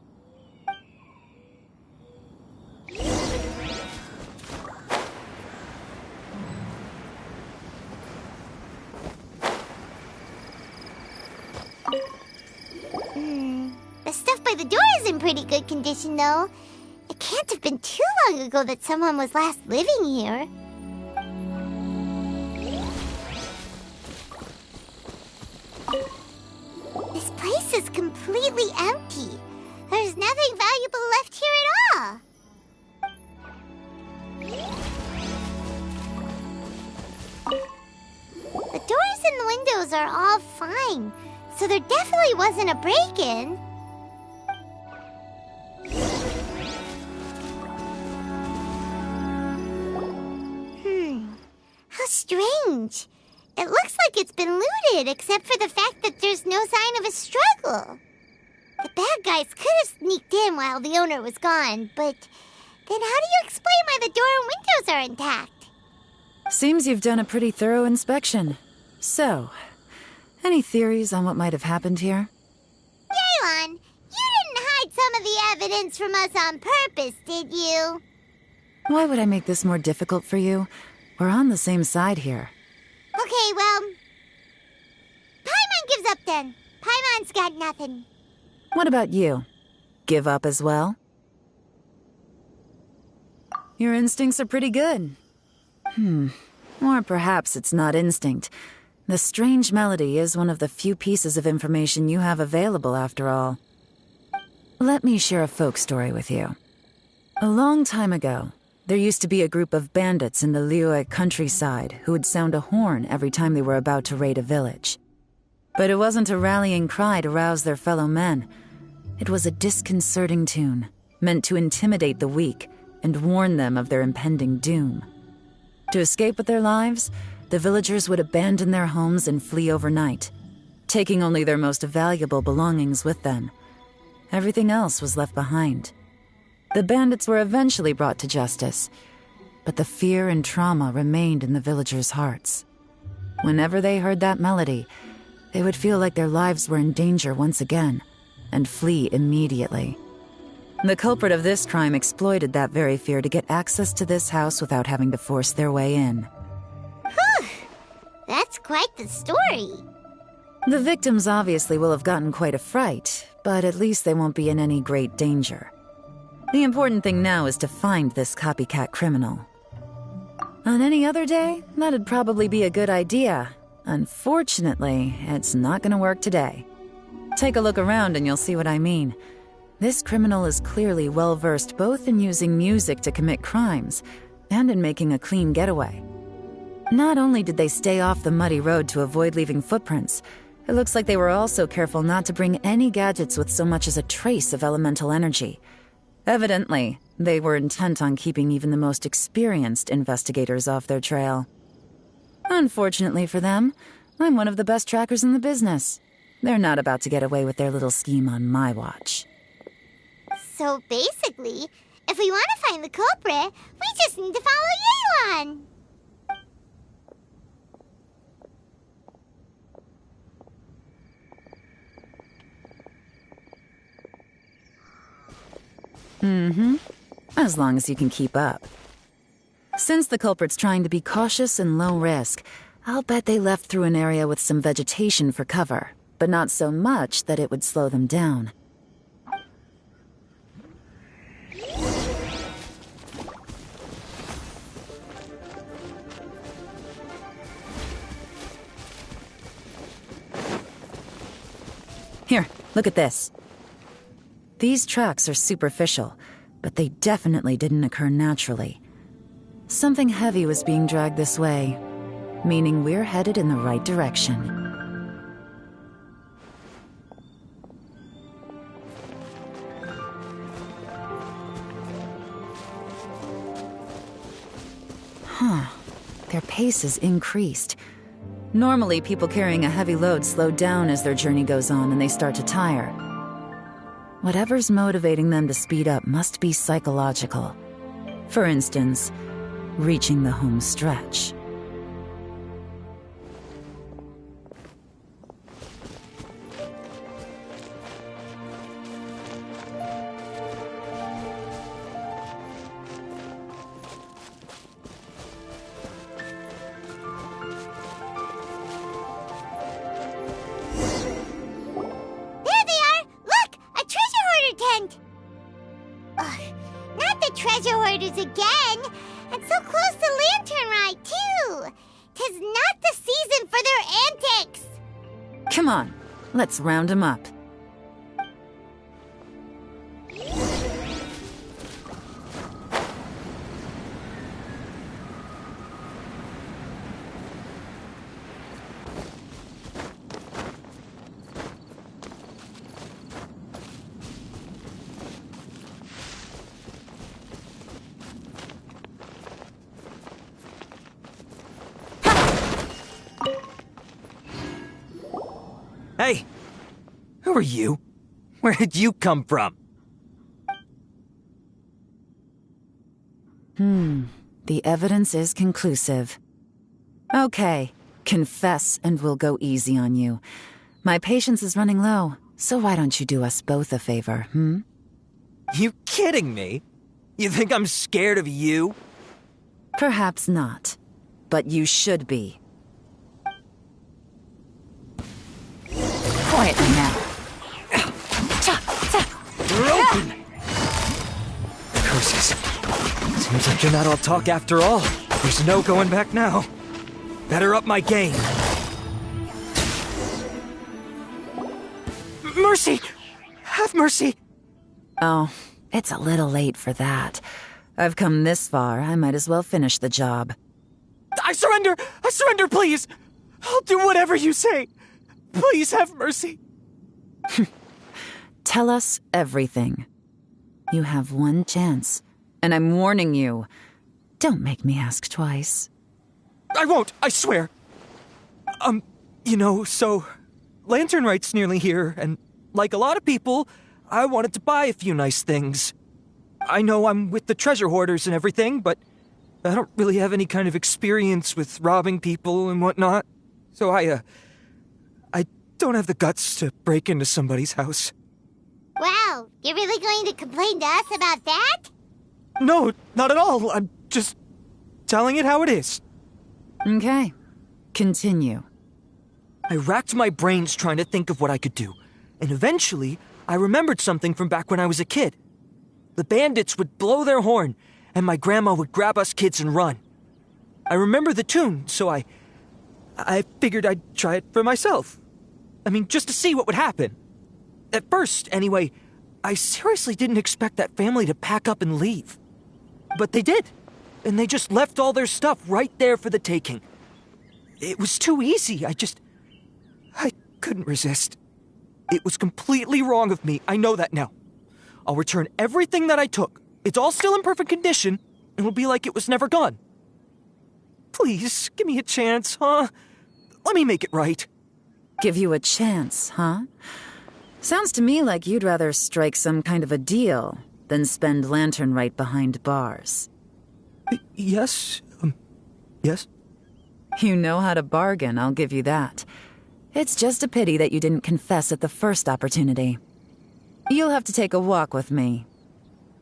The stuff by the door is in pretty good condition, though. It can't have been too long ago that someone was last living here. This place is completely empty. There's nothing valuable left here at all. The doors and the windows are all fine, so there definitely wasn't a break-in. How strange. It looks like it's been looted, except for the fact that there's no sign of a struggle. The bad guys could have sneaked in while the owner was gone, but then how do you explain why the door and windows are intact? Seems you've done a pretty thorough inspection. So, any theories on what might have happened here? Yeon, you didn't hide some of the evidence from us on purpose, did you? Why would I make this more difficult for you? We're on the same side here. Okay, well... Paimon gives up then. Paimon's got nothing. What about you? Give up as well? Your instincts are pretty good. Or perhaps it's not instinct. The strange melody is one of the few pieces of information you have available, after all. Let me share a folk story with you. A long time ago, there used to be a group of bandits in the Liyue countryside who would sound a horn every time they were about to raid a village. But it wasn't a rallying cry to rouse their fellow men. It was a disconcerting tune, meant to intimidate the weak and warn them of their impending doom. To escape with their lives, the villagers would abandon their homes and flee overnight, taking only their most valuable belongings with them. Everything else was left behind. The bandits were eventually brought to justice, but the fear and trauma remained in the villagers' hearts. Whenever they heard that melody, they would feel like their lives were in danger once again, and flee immediately. The culprit of this crime exploited that very fear to get access to this house without having to force their way in. Whew! That's quite the story. The victims obviously will have gotten quite a fright, but at least they won't be in any great danger. The important thing now is to find this copycat criminal. On any other day, that'd probably be a good idea. Unfortunately, it's not gonna work today. Take a look around and you'll see what I mean. This criminal is clearly well-versed both in using music to commit crimes and in making a clean getaway. Not only did they stay off the muddy road to avoid leaving footprints, it looks like they were also careful not to bring any gadgets with so much as a trace of elemental energy. Evidently, they were intent on keeping even the most experienced investigators off their trail. Unfortunately for them, I'm one of the best trackers in the business. They're not about to get away with their little scheme on my watch. So basically, if we want to find the culprit, we just need to follow Yeon. As long as you can keep up. Since the culprit's trying to be cautious and low risk, I'll bet they left through an area with some vegetation for cover, but not so much that it would slow them down. Here, look at this. These tracks are superficial, but they definitely didn't occur naturally. Something heavy was being dragged this way. meaning we're headed in the right direction. Their pace is increased. Normally, people carrying a heavy load slow down as their journey goes on and they start to tire. Whatever's motivating them to speed up must be psychological. For instance, reaching the home stretch. Again, and so close to Lantern Rite, too. 'Tis not the season for their antics. Come on, let's round them up. Hey! Who are you? Where did you come from? The evidence is conclusive. Okay, confess and we'll go easy on you. My patience is running low, so why don't you do us both a favor, You kidding me? You think I'm scared of you? Perhaps not, but you should be. Quietly now. You're open! Curses. Seems like you're not all talk after all. There's no going back now. Better up my game. Mercy! Have mercy! Oh, it's a little late for that. I've come this far, I might as well finish the job. I surrender! I surrender, please! I'll do whatever you say. Please have mercy. Tell us everything. You have one chance, and I'm warning you. Don't make me ask twice. I won't, I swear. So Lantern Rite's nearly here, and like a lot of people, I wanted to buy a few nice things. I know I'm with the treasure hoarders and everything, but I don't really have any kind of experience with robbing people and whatnot. So I don't have the guts to break into somebody's house. Wow, you're really going to complain to us about that? No, not at all. I'm just telling it how it is. Okay, continue. I racked my brains trying to think of what I could do, and eventually I remembered something from back when I was a kid. The bandits would blow their horn, and my grandma would grab us kids and run. I remember the tune, so I figured I'd try it for myself. I mean, just to see what would happen. At first, anyway, I seriously didn't expect that family to pack up and leave. But they did, and they just left all their stuff right there for the taking. It was too easy, I couldn't resist. It was completely wrong of me, I know that now. I'll return everything that I took. It's all still in perfect condition, and it'll be like it was never gone. Please, give me a chance, huh? Let me make it right. Give you a chance, huh? Sounds to me like you'd rather strike some kind of a deal than spend Lantern Rite behind bars. Yes? Yes? You know how to bargain, I'll give you that. It's just a pity that you didn't confess at the first opportunity. You'll have to take a walk with me.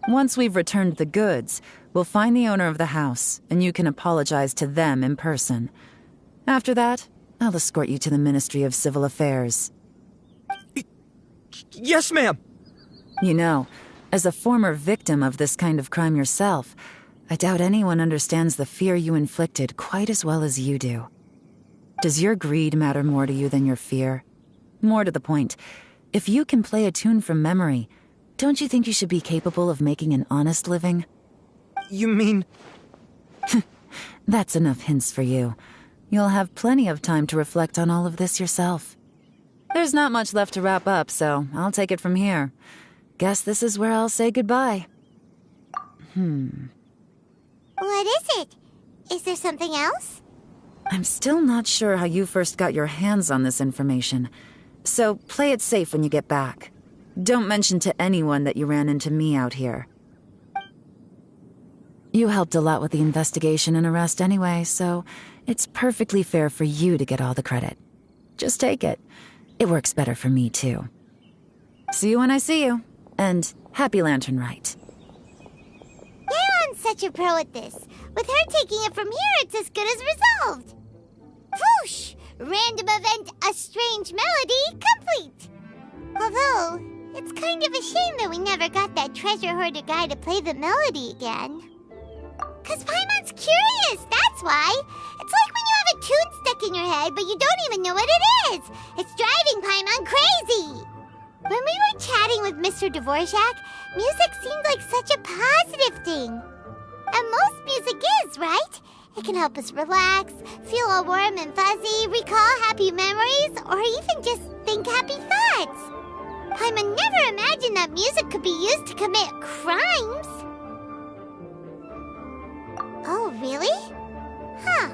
Once we've returned the goods, we'll find the owner of the house, and you can apologize to them in person. After that, I'll escort you to the Ministry of Civil Affairs. Yes, ma'am. You know, as a former victim of this kind of crime yourself, I doubt anyone understands the fear you inflicted quite as well as you do. Does your greed matter more to you than your fear? More to the point, if you can play a tune from memory, don't you think you should be capable of making an honest living? You mean... That's enough hints for you. You'll have plenty of time to reflect on all of this yourself. There's not much left to wrap up, so I'll take it from here. Guess this is where I'll say goodbye. What is it? Is there something else? I'm still not sure how you first got your hands on this information, so play it safe when you get back. Don't mention to anyone that you ran into me out here. You helped a lot with the investigation and arrest anyway, so it's perfectly fair for you to get all the credit. Just take it. It works better for me, too. See you when I see you, and happy Lantern Rite. Yeon's such a pro at this. With her taking it from here, it's as good as resolved. Whoosh! Random event, a strange melody, complete! Although, it's kind of a shame that we never got that treasure hoarder guy to play the melody again. 'Cause Paimon's curious, that's why. It's like when you have a tune stuck in your head, but you don't even know what it is. It's driving Paimon crazy. When we were chatting with Mr. Dvorak, music seemed like such a positive thing. And most music is, right? It can help us relax, feel all warm and fuzzy, recall happy memories, or even just think happy thoughts. Paimon never imagined that music could be used to commit crimes. Oh, really? Huh.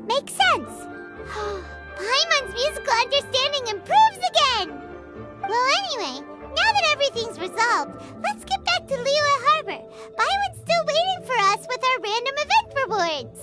Makes sense. Paimon's musical understanding improves again! Well, anyway, now that everything's resolved, let's get back to Liyue Harbor. Byron's still waiting for us with our random event rewards.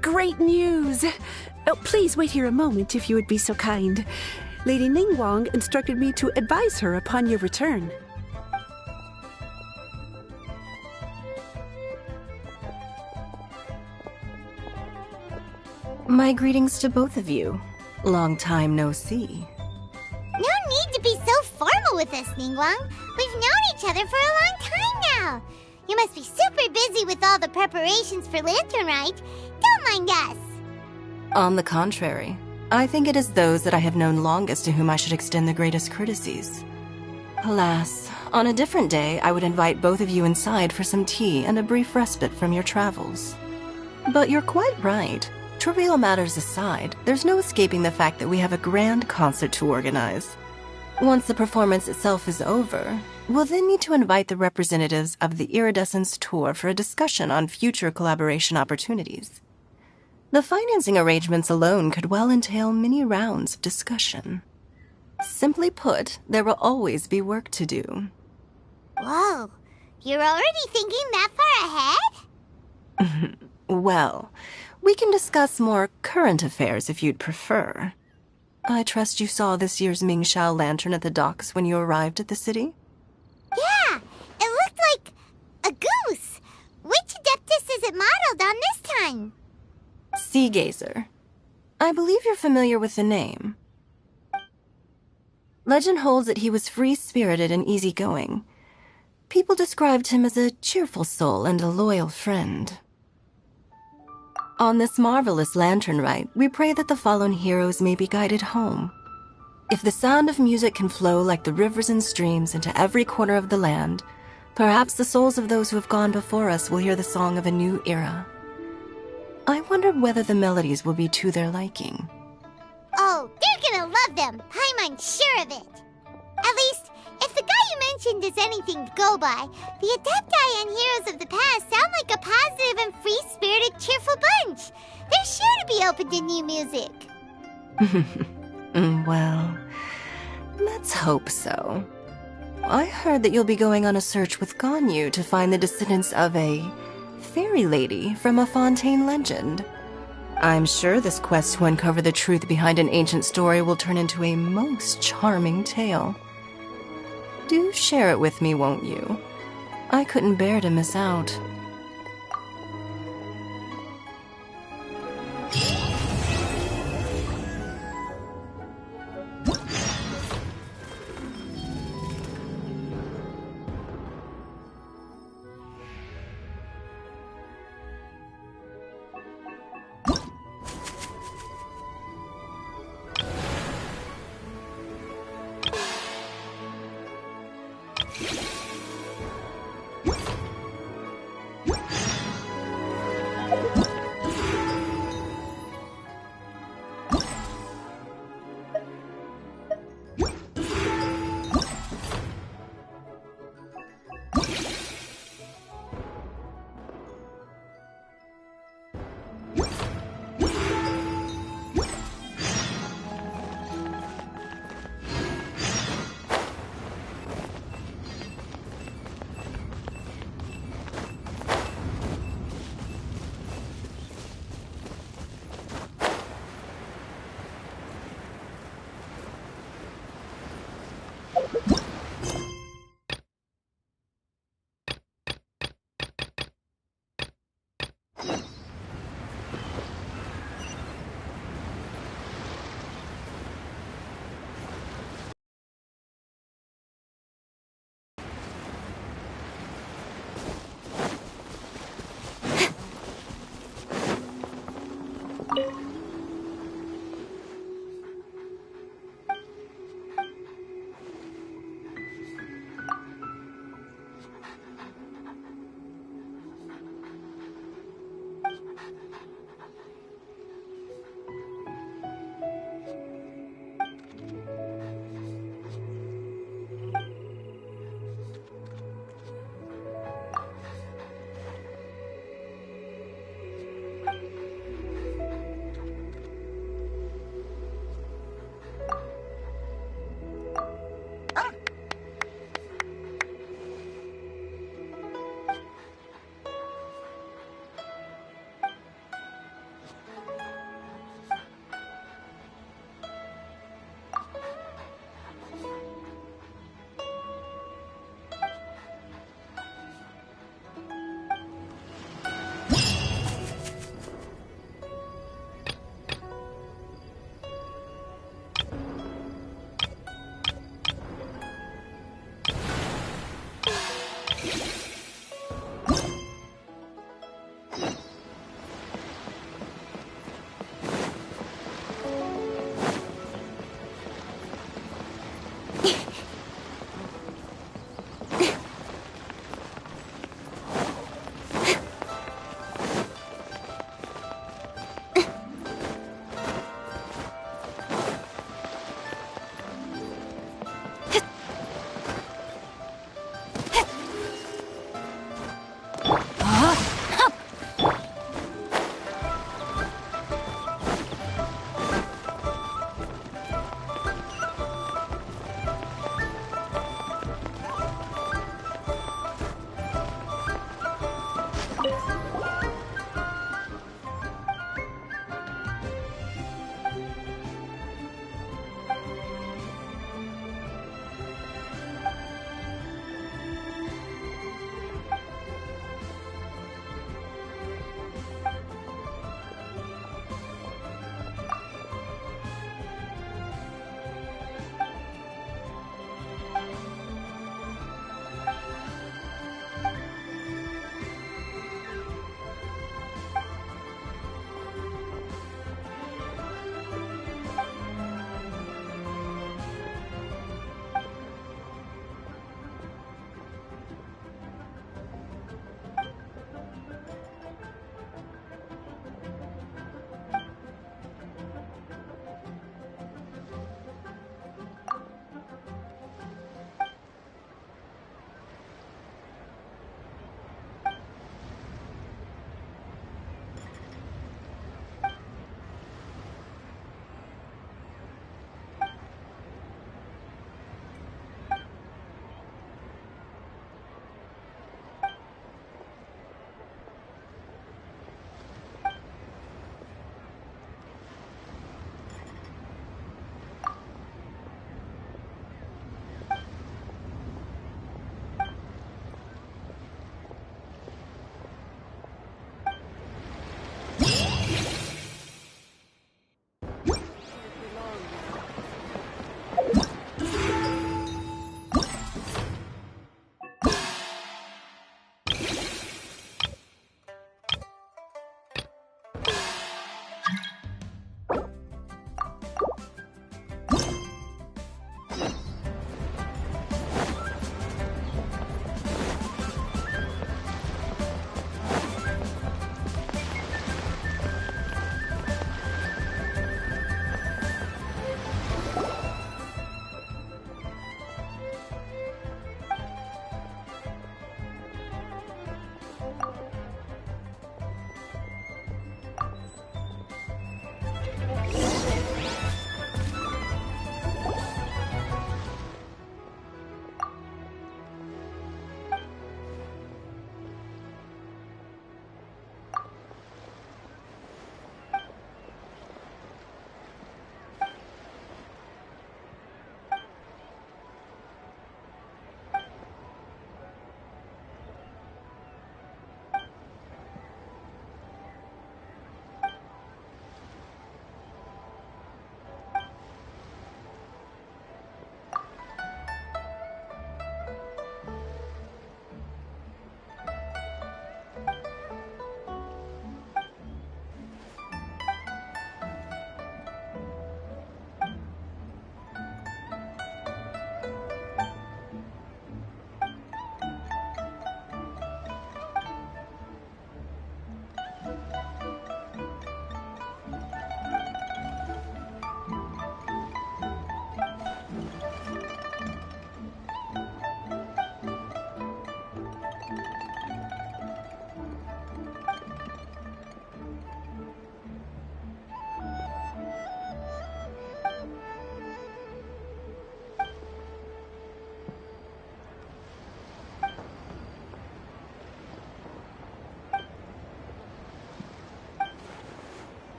Great news! Oh, please wait here a moment if you would be so kind. Lady Ningguang instructed me to advise her upon your return. My greetings to both of you. Long time no see. No need to be so formal with us, Ningguang. We've known each other for a long time now. You must be super busy with all the preparations for Lantern Rite. Don't mind us. On the contrary, I think it is those that I have known longest to whom I should extend the greatest courtesies. Alas, on a different day, I would invite both of you inside for some tea and a brief respite from your travels. But you're quite right. Trivial matters aside, there's no escaping the fact that we have a grand concert to organize. Once the performance itself is over, we'll then need to invite the representatives of the Iridescence Tour for a discussion on future collaboration opportunities. The financing arrangements alone could well entail many rounds of discussion. Simply put, there will always be work to do. Whoa, you're already thinking that far ahead? Well, we can discuss more current affairs if you'd prefer. I trust you saw this year's Mingxiao lantern at the docks when you arrived at the city? Yeah, it looked like a goose. Which Adeptus is it modeled on this time? Sea Gazer. I believe you're familiar with the name. Legend holds that he was free-spirited and easygoing. People described him as a cheerful soul and a loyal friend. On this marvelous Lantern Rite, we pray that the fallen heroes may be guided home. If the sound of music can flow like the rivers and streams into every corner of the land, perhaps the souls of those who have gone before us will hear the song of a new era. I wonder whether the melodies will be to their liking. Oh, they're gonna love them. Paimon's sure of it. At least, if the guy you mentioned is anything to go by, the Adepti and heroes of the past sound like a positive and free-spirited, cheerful bunch. They're sure to be open to new music. Well, let's hope so. I heard that you'll be going on a search with Ganyu to find the descendants of a fairy lady from a Fontaine legend. I'm sure this quest to uncover the truth behind an ancient story will turn into a most charming tale. Do share it with me, won't you? I couldn't bear to miss out.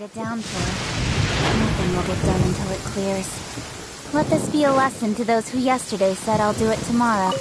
a downpour. Nothing will get done until it clears. Let this be a lesson to those who yesterday said I'll do it tomorrow.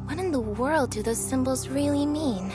What in the world do those symbols really mean?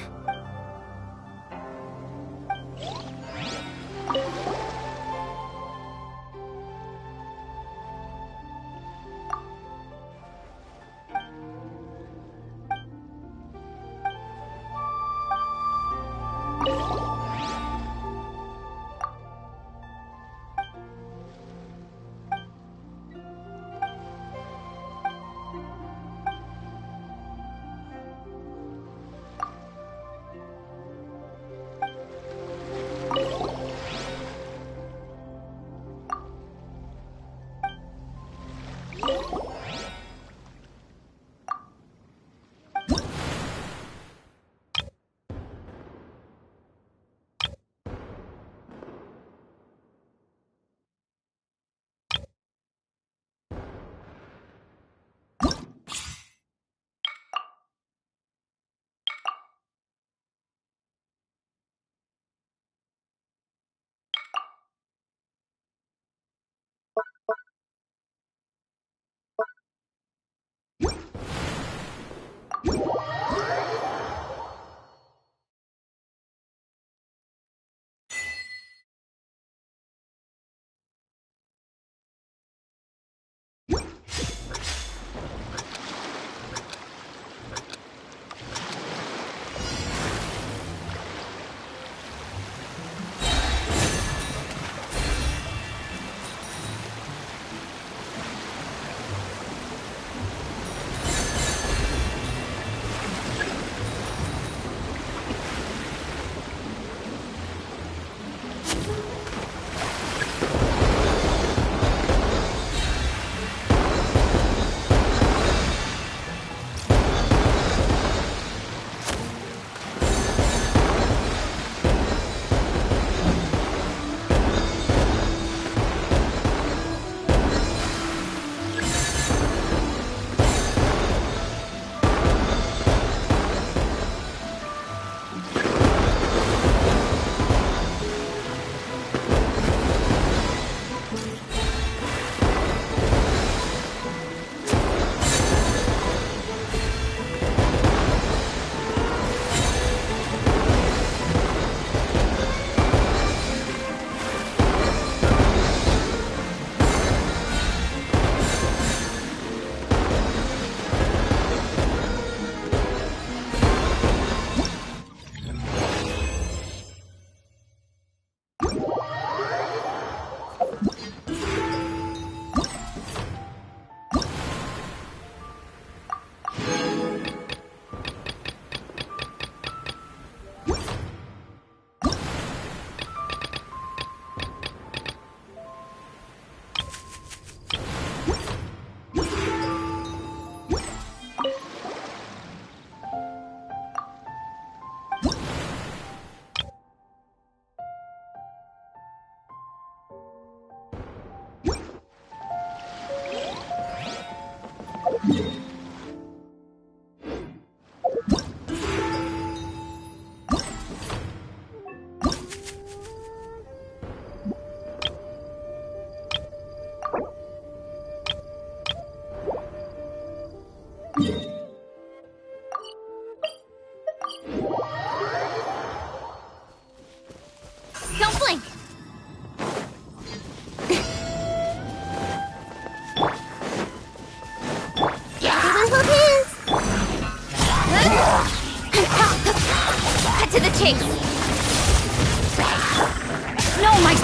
No, my...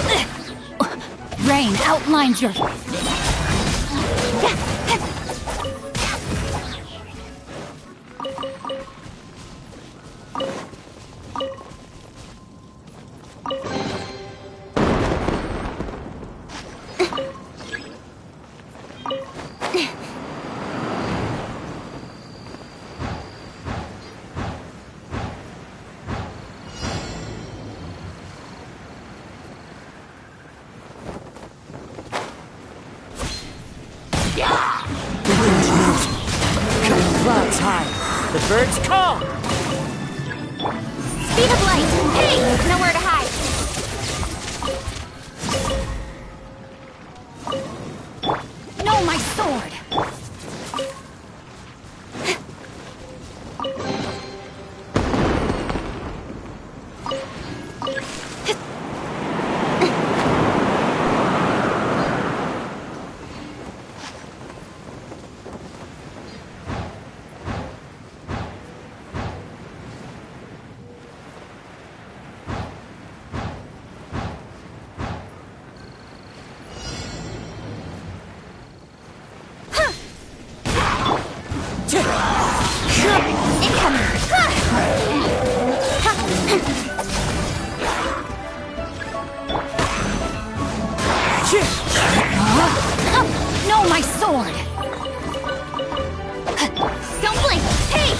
Rain outlines your... Clouds high. The birds call. Speed of light! Hey! Nowhere to hide! No, my sword! No, my sword! Don't blink! Hey!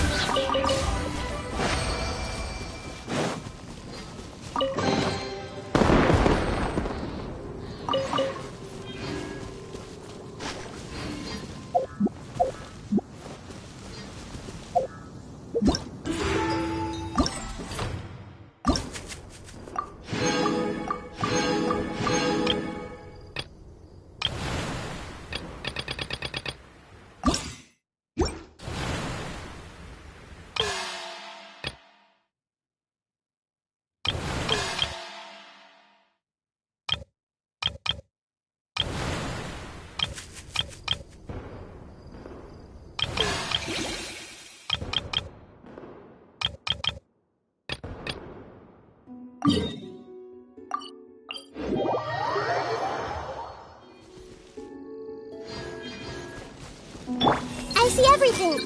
I see everything.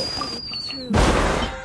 True.